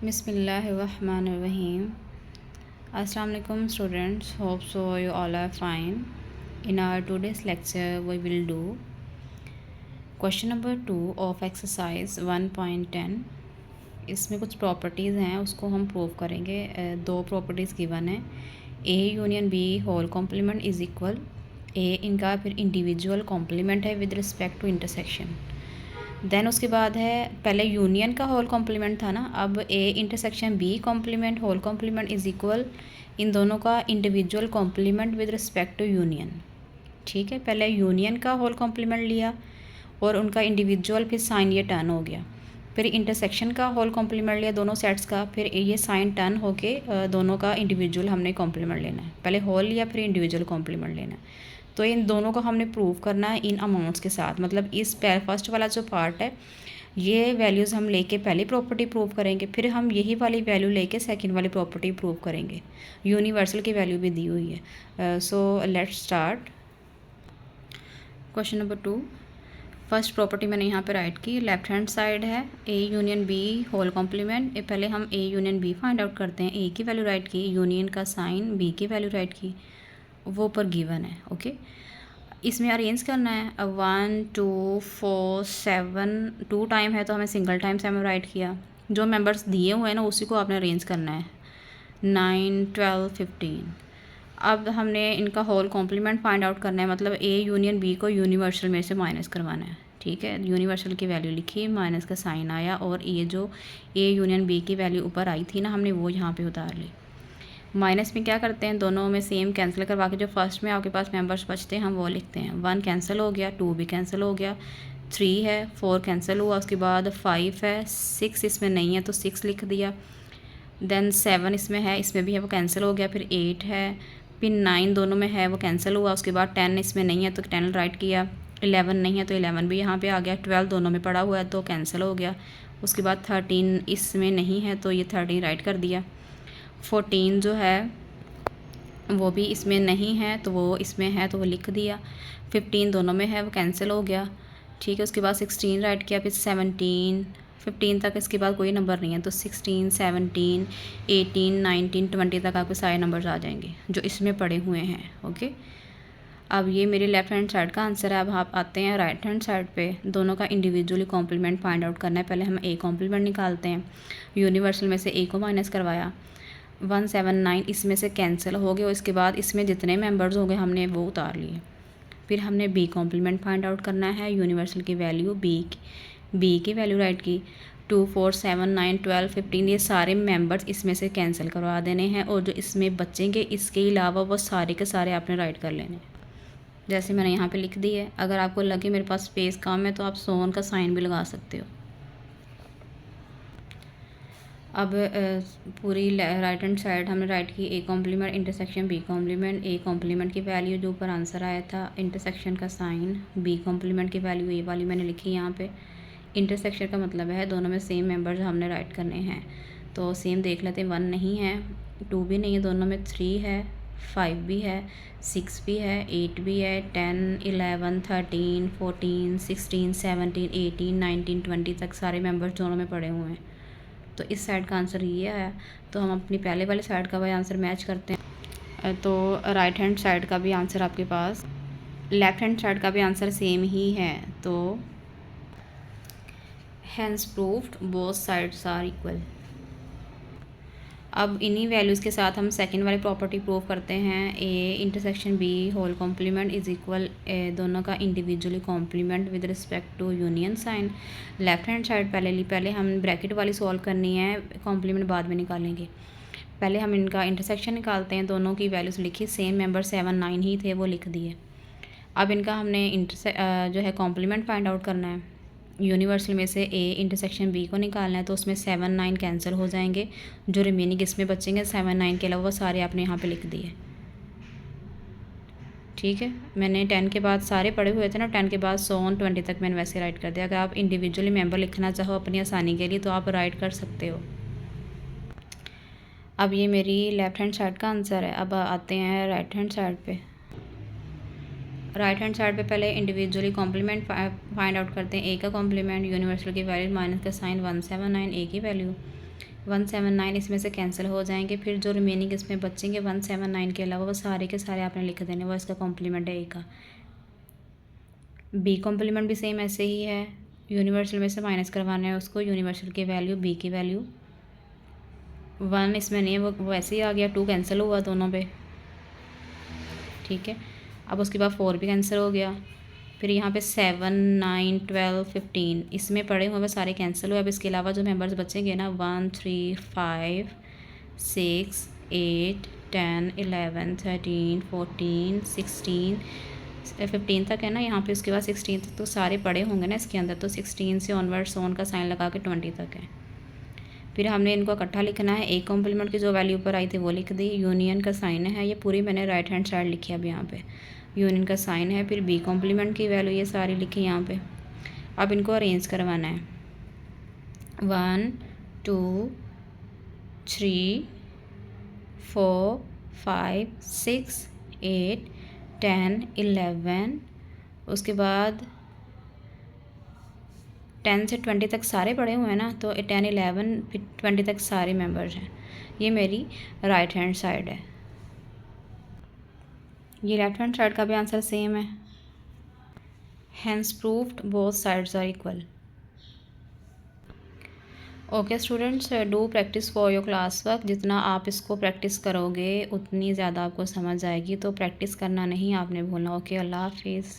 Bismillahirrahmanirrahim. Assalamu alaikum students. Hope so you all are fine. In our today's lecture we will do question number 2 of exercise 1.10. इसमें कुछ properties हैं उसको हम prove करेंगे। दो properties given है, ए union B whole complement is equal. A इनका फिर इंडिविजुअल कॉम्प्लीमेंट है with respect to intersection. Then उसके बाद है, पहले यूनियन का होल कॉम्प्लीमेंट था ना, अब A intersection B complement whole complement is equal इन दोनों का individual complement with respect to union. ठीक है, पहले यूनियन का होल कॉम्प्लीमेंट लिया और उनका इंडिविजुअल, फिर साइन ये टर्न हो गया। फिर इंटरसेक्शन का होल कॉम्प्लीमेंट लिया दोनों सेट्स का, फिर ये साइन टर्न होके दोनों का इंडिविजुअल हमने कॉम्प्लीमेंट लेना है। पहले होल लिया फिर इंडिविजुअल कॉम्प्लीमेंट लेना है। तो इन दोनों को हमने प्रूव करना है इन अमाउंट्स के साथ। मतलब इस फर्स्ट वाला जो पार्ट है ये वैल्यूज़ हम लेके पहली प्रॉपर्टी प्रूव करेंगे, फिर हम यही वाली वैल्यू लेके सेकंड वाली प्रॉपर्टी प्रूव करेंगे। यूनिवर्सल की वैल्यू भी दी हुई है। So let's start question number 2। First property मैंने यहाँ पे राइट की, लेफ्ट हैंड साइड है ए यूनियन बी होल कॉम्प्लीमेंट। पहले हम A union B find out करते हैं। ए की वैल्यू राइट की, यूनियन का साइन बी की वैल्यू राइट की, वो पर गिवन है। ओके, इसमें अरेंज करना है। अब 1 2 4 7 2 टाइम है तो हमें सिंगल टाइम से हमें राइट किया। जो मेंबर्स दिए हुए हैं ना उसी को आपने अरेंज करना है। 9 12 15। अब हमने इनका होल कॉम्प्लीमेंट फाइंड आउट करना है, मतलब ए यूनियन बी को यूनिवर्सल में से माइनस करवाना है। ठीक है, यूनिवर्सल की वैल्यू लिखी, माइनस का साइन आया और ये जो ए यूनियन बी की वैल्यू ऊपर आई थी ना हमने वो यहाँ पे उतार ली। माइनस में क्या करते हैं, दोनों में सेम कैंसिल करवा के जो फर्स्ट में आपके पास मेंबर्स बचते हैं हम वो लिखते हैं। 1 कैंसिल हो गया, 2 भी कैंसिल हो गया, 3 है, 4 कैंसिल हुआ, उसके बाद 5 है, 6 इसमें नहीं है तो 6 लिख दिया। देन 7 इसमें है, इसमें भी है वो कैंसिल हो गया। फिर 8 है, फिर 9 दोनों में है वो कैंसिल हुआ। उसके बाद 10 इसमें नहीं है तो 10 राइट किया। 11 नहीं है तो 11 भी यहाँ पे आ गया। 12 दोनों में पड़ा हुआ है तो कैंसिल हो गया। उसके बाद 13 इसमें नहीं है तो ये 13 राइट कर दिया। 14 जो है वो भी इसमें नहीं है तो वो इसमें है तो वो लिख दिया। 15 दोनों में है वो कैंसिल हो गया। ठीक है, उसके बाद 16 राइट किया। फिर 17 15 तक इसके बाद कोई नंबर नहीं है तो 16 17 18 19 20 तक आपके सारे नंबर्स आ जाएंगे जो इसमें पड़े हुए हैं। ओके, अब ये मेरे लेफ्ट हैंड साइड का आंसर है। अब आप आते हैं राइट हैंड साइड पे, दोनों का इंडिविजुअली कॉम्प्लीमेंट फाइंड आउट करना है। पहले हम ए कॉम्प्लीमेंट निकालते हैं। यूनिवर्सल में से ए को माइनस करवाया, 179 इसमें से कैंसिल हो गए और इसके बाद इसमें जितने मेंबर्स हो गए हमने वो उतार लिए। फिर हमने बी कॉम्प्लीमेंट फाइंड आउट करना है। यूनिवर्सल की वैल्यू बी की वैल्यू राइट की, 2 4 7 9 12 15 ये सारे मेंबर्स इसमें से कैंसिल करवा देने हैं और जो इसमें बचेंगे इसके अलावा वो सारे के सारे आपने राइट कर लेने हैं जैसे मैंने यहाँ पे लिख दी है। अगर आपको लगे मेरे पास स्पेस कम है तो आप सोन का साइन भी लगा सकते हो। अब पूरी राइट हैंड साइड हमने राइट की, A complement intersection B complement. A complement की वैल्यू जो ऊपर आंसर आया था, इंटरसेक्शन का साइन, बी कॉम्प्लीमेंट की वैल्यू ए वाली मैंने लिखी यहाँ पे। इंटरसेक्शन का मतलब है दोनों में सेम मेंबर्स हमने राइट करने हैं तो सेम देख लेते हैं। 1 नहीं है, 2 भी नहीं है, दोनों में 3 है, 5 भी है, 6 भी है, 8 भी है, 10 11 13 14 16 17 18 19 20 तक सारे मेंबर्स दोनों में पड़े हुए हैं तो इस साइड का आंसर ये आया। तो हम अपनी पहले वाले साइड का वही आंसर मैच करते हैं। तो राइट हैंड साइड का भी आंसर आपके पास, लेफ़्ट हैंड साइड का भी आंसर सेम ही है। तो hence proved both sides are equal. अब इन्हीं वैल्यूज़ के साथ हम सेकंड वाली प्रॉपर्टी प्रूव करते हैं। A intersection B whole complement is equal, दोनों का individually complement with respect to union sign. Left hand side पहले हम ब्रैकेट वाली सॉल्व करनी है, कॉम्प्लीमेंट बाद में निकालेंगे। पहले हम इनका इंटरसेक्शन निकालते हैं, दोनों की वैल्यूज़ लिखी, सेम मेंबर 7 9 ही थे वो लिख दिए। अब इनका हमने जो है कॉम्प्लीमेंट फाइंड आउट करना है। यूनिवर्सल में से ए इंटरसेक्शन बी को निकालना है तो उसमें 7 9 कैंसिल हो जाएंगे, जो रिमेनिंग इसमें बचेंगे 7 9 के अलावा वो सारे आपने यहाँ पे लिख दिए। ठीक है, मैंने 10 के बाद सारे पढ़े हुए थे ना, 10 के बाद 100 तक मैंने वैसे राइट कर दिया। अगर आप इंडिविजुअली मेंबर लिखना चाहो अपनी आसानी के लिए तो आप राइट कर सकते हो। अब ये मेरी लेफ़्ट हैंड साइड का आंसर है। अब आते हैं राइट हैंड साइड पे। राइट हैंड साइड पे पहले इंडिविजुअली कॉम्प्लीमेंट फाइंड आउट करते हैं। ए का कॉम्प्लीमेंट, यूनिवर्सल की वैल्यू, माइनस का साइन, 179 ए की वैल्यू, 179 इसमें से कैंसिल हो जाएंगे, फिर जो रिमेनिंग इसमें बचेंगे 179 के अलावा वो सारे के सारे आपने लिख देने, वो इसका कॉम्प्लीमेंट है ए का। बी कॉम्प्लीमेंट भी सेम ऐसे ही है, यूनिवर्सल में से माइनस करवाना है उसको, यूनिवर्सल की वैल्यू बी की वैल्यू 1 इसमें नहीं है, वो ऐसे ही आ गया, 2 कैंसिल हुआ दोनों पे, ठीक है। अब उसके बाद 4 भी कैंसिल हो गया, फिर यहाँ पे 7 9 12 15 इसमें पड़े हुए सारे कैंसिल हुए। अब इसके अलावा जो मेंबर्स बचेंगे ना 1 3 5 6 8 10 11 13 14 16 15 तक है ना यहाँ पे, उसके बाद 16 तक तो सारे पड़े होंगे ना इसके अंदर, तो 16 से ऑनवर्ड्स ऑन का साइन लगा के 20 तक है। फिर हमने इनको इकट्ठा लिखना है, ए कॉम्प्लीमेंट की जो वैल्यू ऊपर आई थी वो लिख दी, यूनियन का साइन है, ये पूरी मैंने राइट हैंड साइड लिखी अब यहाँ पे, यूनियन का साइन है, फिर बी कॉम्प्लीमेंट की वैल्यू ये सारी लिखी यहाँ पे। अब इनको अरेंज करवाना है, 1 2 3 4 5 6 8 10 11, उसके बाद 10 से 20 तक सारे पड़े हुए हैं ना, तो 10 11 फिर 20 तक सारे मेंबर्स हैं। ये मेरी राइट हैंड साइड है। ये लेफ्ट हैंड साइड का भी आंसर सेम है, hence proved both sides are equal. Okay students, do practice for your class work. जितना आप इसको प्रैक्टिस करोगे उतनी ज़्यादा आपको समझ आएगी, तो प्रैक्टिस करना नहीं आपने भूलना। ओके, अल्लाह हाफिज़।